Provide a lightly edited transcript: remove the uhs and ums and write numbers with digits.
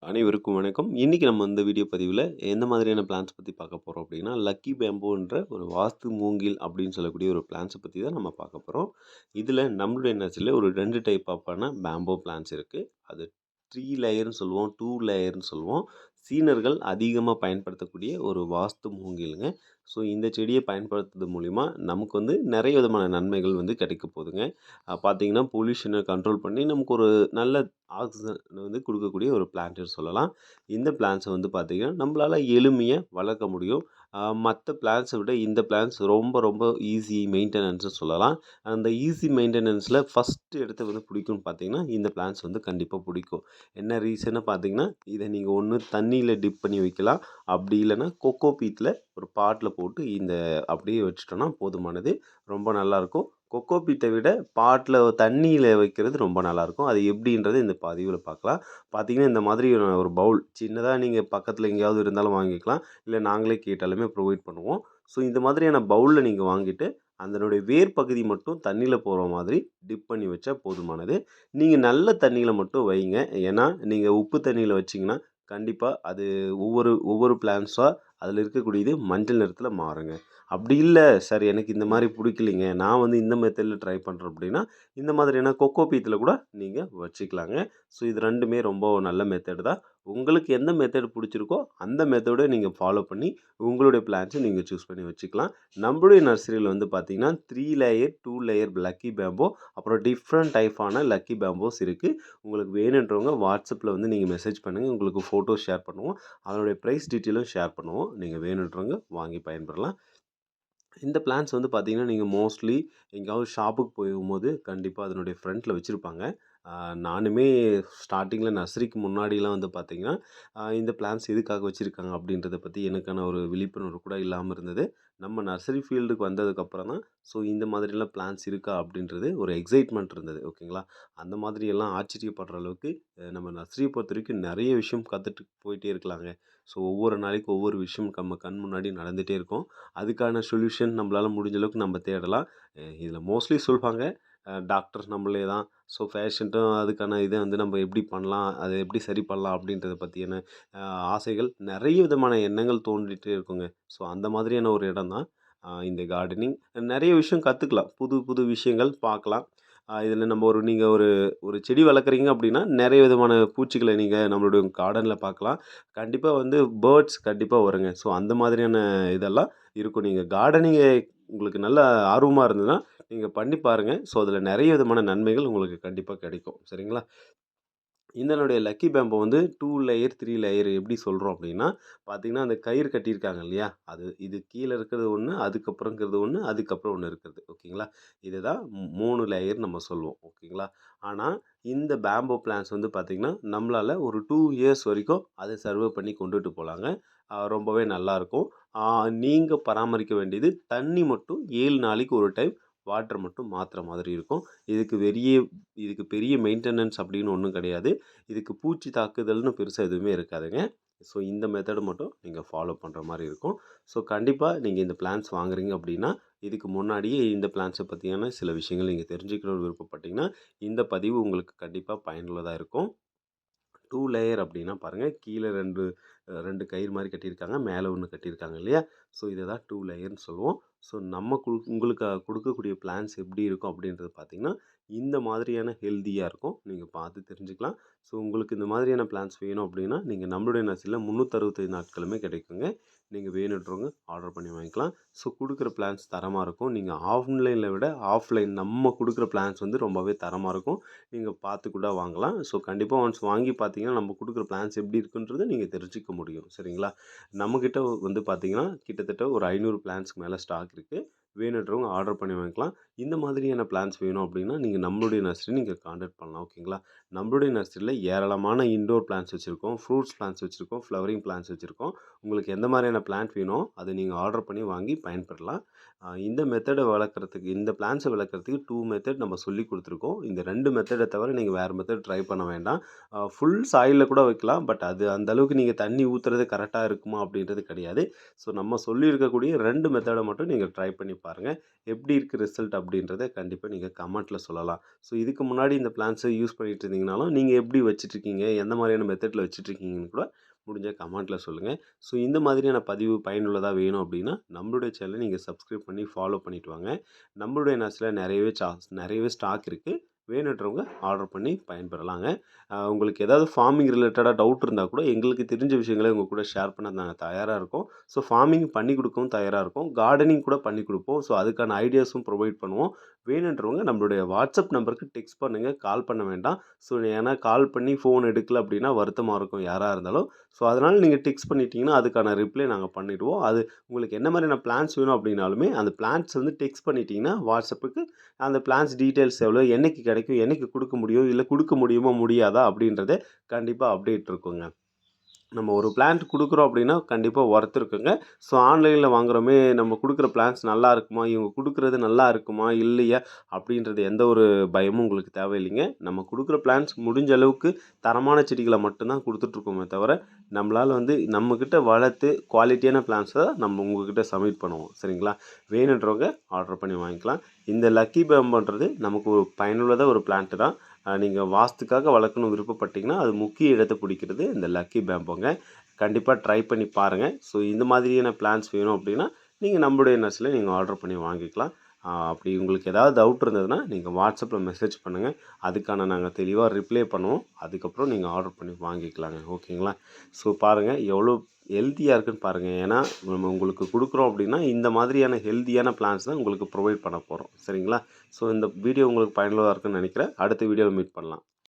அனைவருக்கும் வணக்கம். இன்னைக்கு நம்ம இந்த வீடியோ பதிவுல எந்த மாதிரியான பிளான்ஸ் பத்தி பார்க்க போறோம் அப்படின்னா, லக்கி பேம்போன்ற ஒரு வாஸ்து மூங்கில் அப்படின்னு சொல்லக்கூடிய ஒரு பிளான்ஸ பத்தி தான் நம்ம பார்க்க போறோம். இதுல நம்மளுடைய நர்சரில ஒரு 2 டைப் ஆஃப்பான பேம்போ பிளான்ட்ஸ் இருக்கு. அது 3 லேயர்ன்னு சொல்லுவோம், 2 லேயர்ன்னு சொல்லுவோம். சீனர்கள் அதிகமா பயன்படுத்தக்கூடிய ஒரு வாஸ்து மூங்கிலுங்க. ஸோ இந்த செடிய பயன்படுத்துறது மூலியமா நமக்கு வந்து நெறைய விதமான நன்மைகள் வந்து கிடைக்க போதுங்க. பார்த்தீங்கன்னா, பொல்யூஷன கண்ட்ரோல் பண்ணி நமக்கு ஒரு நல்ல ஆக்ஸிஜன் வந்து குடுக்கக்கூடிய ஒரு பிளான்ட்ன்னு சொல்லலாம். இந்த பிளான்ட்ஸ வந்து பார்த்தீங்கன்னா, நம்மளால எளிமையா வளர்க்க முடியும். மத்த பிளான்ட்ஸ விட இந்த பிளான்ட்ஸ் ரொம்ப ரொம்ப ஈஸி மெயின்டெனன்ஸ்ன்னு சொல்லலாம். அந்த ஈஸி மெயின்டெனன்ஸ்ல ஃபர்ஸ்ட்டு எடுத்து வந்து பிடிக்கும்னு பார்த்தீங்கன்னா, இந்த பிளான்ட்ஸ் வந்து கண்டிப்பா பிடிக்கும். என்ன ரீசன்னு பார்த்தீங்கன்னா, இத நீங்க ஒண்ணு தண்ணீல டிப் பண்ணி வைக்கலாம். அப்படி இல்லன்னா கொக்கோ பீட்ல ஒரு பாட்ல போட்டு இந்த அப்படியே வச்சுட்டோம்னா போதுமானது. ரொம்ப நல்லாயிருக்கும். கொக்கோ பீட்ட விட பாட்ல தண்ணீல வைக்கிறது ரொம்ப நல்லாயிருக்கும். அது எப்படின்றத இந்த பதிவுல பார்க்கலாம். பார்த்தீங்கன்னா, இந்த மாதிரி ஒரு பவுல் சின்னதா நீங்க பக்கத்துல எங்கேயாவது இருந்தாலும் வாங்கிக்கலாம். இல்ல நாங்களே கேட்டாலுமே ப்ரொவைட் பண்ணுவோம். ஸோ இந்த மாதிரியான பவுல்ல நீங்க வாங்கிட்டு, அதனுடைய வேர் பகுதி மட்டும் தண்ணீல போற மாதிரி டிப் பண்ணி வச்சா போதுமானது. நீங்க நல்ல தண்ணீல மட்டும் வைங்க. ஏன்னா, நீங்க உப்பு தண்ணீல வச்சீங்கன்னா, கண்டிப்பா அது ஒவ்வொரு ஒவ்வொரு பிளான்ட்ஸா அதில இருக்கக்கூடியது மஞ்சள் நிறத்தில மாறுங்க. அப்படி இல்ல, சார் எனக்கு இந்த மாரி புடிக்கலைங்க. நான் வந்து இந்த மெத்தட்ல ட்ரை பண்றேன் அப்படின்னா, இந்த மாதிரியான கொக்கோ பீத்துல கூட நீங்க வச்சுக்கலாங்க. ஸோ இது 2மே ரொம்ப நல்ல மெத்தட் தான். உங்களுக்கு எந்த மெத்தட் புடிச்சிருக்கோ, அந்த மெத்தட நீங்க ஃபாலோ பண்ணி உங்களுடைய பிளான்ட்ஸ நீங்க சூஸ் பண்ணி வச்சுக்கலாம். நம்மளுடைய நர்சரியில வந்து பார்த்தீங்கன்னா, 3 லேயர், 2 லேயர் லக்கி பேம்போ, அப்புறம் டிஃப்ரெண்ட் டைப்பான லக்கி பேம்போஸ் இருக்கு. உங்களுக்கு வேணுன்றவங்க WhatsAppல வந்து நீங்க மெசேஜ் பண்ணுங்க. உங்களுக்கு ஃபோட்டோஸ் ஷேர் பண்ணுவோம். அதனுடைய பிரைஸ் டீட்டெயிலும் ஷேர் பண்ணுவோம். நீங்க வேணுன்றவங்க வாங்கி பயன்பெறலாம். இந்த பிளான்ஸ் வந்து பார்த்தீங்கன்னா, நீங்க மோஸ்ட்லி எங்கேயாவது ஷாப்புக்கு போகும்போது கண்டிப்பா அதனுடைய ஃப்ரண்ட்ல வச்சிருப்பாங்க. அ நானுமே ஸ்டார்ட்டிங்கில நர்சரிக்கு முன்னாடிலாம் வந்து பார்த்தீங்கன்னா, இந்த பிளான்ஸ் எதுக்காக வச்சிருக்காங்க அப்படின்றத பத்தி எனக்கான ஒரு விழிப்புணர்வு கூட இல்லாம இருந்தது. நம்ம நர்சரி ஃபீல்டுக்கு வந்ததுக்கப்புறம் தான், ஸோ இந்த மாதிரிலாம் பிளான்ஸ் இருக்கா அப்படின்றது ஒரு எக்ஸைட்மென்ட் இருந்தது. ஓகேங்களா? அந்த மாதிரியெல்லாம் ஆச்சரியப்படுற அளவுக்கு நம்ம நர்சரிய பொறுத்தவரைக்கும் நெறைய விஷயம் கத்துட்டு போயிட்டே இருக்கலாங்க. ஸோ ஒவ்வொரு நாளைக்கு ஒவ்வொரு விஷயம் நம்ம கண் முன்னாடி நடந்துட்டே இருக்கும். அதுக்கான சொல்யூஷன் நம்மளால முடிஞ்ச அளவுக்கு நம்ம தேடலாம். இதில மோஸ்ட்லி சொல்வாங்க, டாக்டர் நம்மளே தான். ஸோ பேஷண்ட்டும் அதுக்கான இத வந்து நம்ம எப்படி பண்ணலாம்? அத எப்படி சரி பண்ணலாம்? அப்படின்றத பத்தியான அ ஆசைகள் நெறைய விதமான எண்ணங்கள் தோன்றிட்டே இருக்குங்க. ஸோ அந்த மாதிரியான ஒரு இடம் தான் இந்த கார்டனிங். நெறைய விஷயம் கத்துக்கலாம். புது புது விஷயங்கள் பார்க்கலாம். இதில நம்ம நீங்க ஒரு ஒரு செடி வளர்க்குறீங்க அப்படின்னா, நெறைய விதமான பூச்சிகள நீங்க நம்மளுடைய கார்டன்ல பார்க்கலாம். கண்டிப்பா வந்து பேர்ட்ஸ் கண்டிப்பா வருங்க. ஸோ அந்த மாதிரியான இதெல்லாம் இருக்கும். நீங்க கார்டனிங்க உங்களுக்கு நல்ல ஆர்வமா இருந்ததுன்னா, நீங்க பண்ணி பாருங்க. ஸோ அதில நெறைய விதமான நன்மைகள் உங்களுக்கு கண்டிப்பா கிடைக்கும். சரிங்களா? இதனுடைய லக்கி பேம்போ வந்து 2 லேயர், 3 லேயர் எப்படி சொல்றோம் அப்படின்னா, பார்த்தீங்கன்னா, அந்த கயிறு கட்டியிருக்காங்க இல்லையா? இது கீழ இருக்கிறது ஒண்ணு, அதுக்கப்புறம்ங்கிறது ஒண்ணு, அதுக்கப்புறம் ஒண்ணு இருக்கிறது. ஓகேங்களா? இதுதான் 3 லேயர் நம்ம சொல்லுவோம். ஓகேங்களா? ஆனா, இந்த பேம்போ பிளான்ட்ஸ் வந்து பார்த்தீங்கன்னா, நம்மளால ஒரு 2 இயர்ஸ் வரைக்கும் அத சர்வே பண்ணி கொண்டுட்டு போலாங்க. ரொம்பவே நல்லாயிருக்கும். ஆ நீங்க பராமரிக்க வேண்டியது தண்ணி மட்டும் 7 நாளைக்கு ஒரு டைம் வாட்டர் மட்டும் மாத்துற மாதிரி இருக்கும். இதுக்கு வெறிய இதுக்கு பெரிய மெயின்டெனன்ஸ் அப்படின்னு ஒண்ணும் கிடையாது. இதுக்கு பூச்சி தாக்குதல்னு பெருசா எதுவுமே இருக்காதுங்க. ஸோ இந்த மெத்தட் மட்டும் நீங்க ஃபாலோ பண்ற மாரி இருக்கும். ஸோ கண்டிப்பா நீங்க இந்த பிளான்ஸ் வாங்குறீங்க அப்படின்னா, இதுக்கு முன்னாடியே இந்த பிளான்ஸ பத்தியான சில விஷயங்கள் நீங்க தெரிஞ்சுக்கணும்னு விருப்பப்பட்டீங்கன்னா, இந்த பதிவு உங்களுக்கு கண்டிப்பா பயனுள்ளதா இருக்கும். 2 லேயர் அப்படின்னா பாருங்க, கீழ 2 கயிறு மாரி கட்டியிருக்காங்க. மேல 1 கட்டியிருக்காங்க இல்லையா? ஸோ இத தான் 2 லேயர்ன்னு சொல்லுவோம். ஸோ நம்ம உங்களுக்கு குடுக்கக்கூடிய பிளான்ஸ் எப்படி இருக்கும் அப்படின்றது பார்த்தீங்கன்னா, இந்த மாதிரியான ஹெல்தியா இருக்கும். நீங்க பார்த்து தெரிஞ்சுக்கலாம். ஸோ உங்களுக்கு இந்த மாதிரியான பிளான்ஸ் வேணும் அப்படின்னா, நீங்க நம்மளுடைய நர்சரில 365 நாட்களுமே கிடைக்குங்க. நீங்க வேணுன்றவங்க ஆர்டர் பண்ணி வாங்கிக்கலாம். ஸோ குடுக்குற பிளான்ஸ் தரமா இருக்கும். நீங்க ஆன்லைன்ல விட ஆஃப்லைன் நம்ம குடுக்குற பிளான்ஸ் வந்து ரொம்பவே தரமா இருக்கும். நீங்க பார்த்து கூட வாங்கலாம். ஸோ கண்டிப்பா ஒன்ஸ் வாங்கி பார்த்தீங்கன்னா, நம்ம குடுக்குற பிளான்ஸ் எப்படி இருக்குன்றத நீங்க தெரிஞ்சுக்க முடியும். சரிங்களா? நம்மகிட்ட வந்து பார்த்தீங்கன்னா, கிட்டத்தட்ட ஒரு 500 பிளான்ஸ்க்கு மேல ஸ்டாக் இருக்கு. வேணுன்றவங்க ஆர்டர் பண்ணி வாங்கிக்கலாம். இந்த மாதிரியான பிளான்ஸ் வேணும் அப்படின்னா, நீங்க நம்மளுடைய நர்சரி நீங்க கான்டாக்ட் பண்ணலாம். ஓகேங்களா? நம்மளுடைய நர்சரியில ஏராளமான இன்டோர் பிளான்ட்ஸ் வச்சிருக்கோம். ஃப்ரூட்ஸ் பிளான்ட்ஸ் வச்சிருக்கோம். ஃப்ளவரிங் பிளான்ட்ஸ் வச்சிருக்கோம். உங்களுக்கு எந்த மாதிரியான பிளான்ட் வேணும், அத நீங்க ஆர்டர் பண்ணி வாங்கி பயன்பெறலாம். இந்த மெத்தட வளர்க்கறதுக்கு இந்த பிளான்ட்ஸ வளர்க்கறதுக்கு 2 மெத்தட் நம்ம சொல்லிக் குடுத்துருக்கோம். இந்த 2 மெத்தட தவிர நீங்க வேற மெத்தட் ட்ரை பண்ண வேண்டாம். ஃபுல் சாயில்ல கூட வைக்கலாம். பட் அது அந்த அளவுக்கு நீங்க தண்ணி ஊத்துறது கரெக்ட்டா இருக்குமா அப்படின்றது கிடையாது. ஸோ நம்ம சொல்லியிருக்கக்கூடிய 2 மெத்தட மட்டும் நீங்க ட்ரை பண்ணி பாருங்கள். எப்படி இருக்குது ரிசல்ட் அப்படின்றத கண்டிப்பாக நீங்கள் கமெண்ட்டில் சொல்லலாம். ஸோ இதுக்கு முன்னாடி இந்த பிளான்ஸை யூஸ் பண்ணிட்டு இருந்தீங்கனாலும் நீங்கள் எப்படி வச்சுட்ருக்கீங்க, எந்த மாதிரியான மெத்தடில் வச்சுட்ருக்கீங்கன்னு கூட முடிஞ்ச கமெண்ட்டில் சொல்லுங்கள். ஸோ இந்த மாதிரியான பதிவு பயனுள்ளதாக வேணும் அப்படின்னா நம்மளுடைய சேனலை நீங்கள் சப்ஸ்கிரைப் பண்ணி ஃபாலோ பண்ணிட்டு வாங்க. நம்மளுடைய நர்ஸில் நிறையவே ஸ்டாக் இருக்குது. வேணுன்றவங்க ஆர்டர் பண்ணி பயன்பெறலாங்க. உங்களுக்கு ஏதாவது ஃபார்மிங் ரிலேட்டடாக டவுட் இருந்தால் கூட எங்களுக்கு தெரிஞ்ச விஷயங்களை உங்கள் கூட ஷேர் பண்ண நாங்கள் தயாராக இருக்கோம். ஸோ ஃபார்மிங் பண்ணி கொடுக்கவும் தயாராக இருக்கோம். கார்டனிங் கூட பண்ணி கொடுப்போம். ஸோ அதுக்கான ஐடியாஸும் ப்ரொவைட் பண்ணுவோம். வேணுன்றவங்க நம்மளுடைய வாட்ஸ்அப் நம்பருக்கு டெக்ஸ்ட் பண்ணுங்கள், கால் பண்ண வேண்டாம். ஸோ ஏன்னா கால் பண்ணி ஃபோன் எடுக்கல அப்படின்னா வருத்தமாக இருக்கும் யாராக இருந்தாலும். ஸோ அதனால் நீங்கள் டெக்ஸ்ட் பண்ணிட்டீங்கன்னா அதுக்கான ரிப்ளை நாங்கள் பண்ணிவிடுவோம். அது உங்களுக்கு என்ன மாதிரியான பிளான்ஸ் வேணும் அப்படின்னாலுமே அந்த பிளான்ஸ் வந்து டெக்ஸ்ட் பண்ணிட்டீங்கன்னா வாட்ஸ்அப்புக்கு அந்த பிளான்ஸ் டீட்டெயில்ஸ் எவ்வளோ, என்னைக்கு கிடைக்கும், என்னைக்கு கொடுக்க முடியும், இல்லை கொடுக்க முடியுமா முடியாதா அப்படின்றத கண்டிப்பாக அப்டேட் இருக்குங்க. நம்ம ஒரு பிளான்ட் கொடுக்குறோம் அப்படின்னா கண்டிப்பாக ஒர்த் இருக்குங்க. ஸோ ஆன்லைனில் வாங்குகிறோமே, நம்ம கொடுக்குற பிளான்ஸ் நல்லா இருக்குமா, இவங்க கொடுக்குறது நல்லா இருக்குமா இல்லையா அப்படின்றது எந்த ஒரு பயமும் உங்களுக்கு தேவையில்லைங்க. நம்ம கொடுக்குற பிளான்ஸ் முடிஞ்ச அளவுக்கு தரமான செடிகளை மட்டும்தான் கொடுத்துட்ருக்கோமே தவிர நம்மளால் வந்து நம்மக்கிட்ட வளர்த்து குவாலிட்டியான பிளான்ஸை நம்ம உங்கள்கிட்ட சப்மிட் பண்ணுவோம். சரிங்களா? வேணுன்றவங்க ஆர்டர் பண்ணி வாங்கிக்கலாம். இந்த லக்கி பேம்புன்றது நமக்கு ஒரு பயனுள்ளதாக ஒரு பிளான்ட்டு தான். நீங்கள் வாஸ்துக்காக வளர்க்கணும் விருப்பப்பட்டீங்கன்னா அது முக்கிய இடத்தை பிடிக்கிறது இந்த லக்கி பேம்போங்க. கண்டிப்பாக ட்ரை பண்ணி பாருங்கள். ஸோ இந்த மாதிரியான பிளான்ஸ் வேணும் அப்படின்னா நீங்கள் நம்மளுடைய நர்ஸில் நீங்கள் ஆர்டர் பண்ணி வாங்கிக்கலாம். அப்படி உங்களுக்கு ஏதாவது டவுட் இருந்ததுன்னா நீங்கள் வாட்ஸ்அப்பில் மெசேஜ் பண்ணுங்கள். அதுக்கான நாங்கள் தெளிவாக ரிப்ளை பண்ணுவோம். அதுக்கப்புறம் நீங்கள் ஆர்டர் பண்ணி வாங்கிக்கலாங்க. ஓகேங்களா? ஸோ பாருங்கள் எவ்வளோ ஹெல்த்தியாக இருக்குன்னு பாருங்கள். ஏன்னா நம்ம உங்களுக்கு கொடுக்குறோம் அப்படின்னா இந்த மாதிரியான ஹெல்த்தியான பிளான்ஸ் தான் உங்களுக்கு ப்ரொவைட் பண்ண போகிறோம். சரிங்களா? ஸோ இந்த வீடியோ உங்களுக்கு பயனுள்ளதாக இருக்குன்னு நினைக்கிறேன். அடுத்த வீடியோவில் மீட் பண்ணலாம்.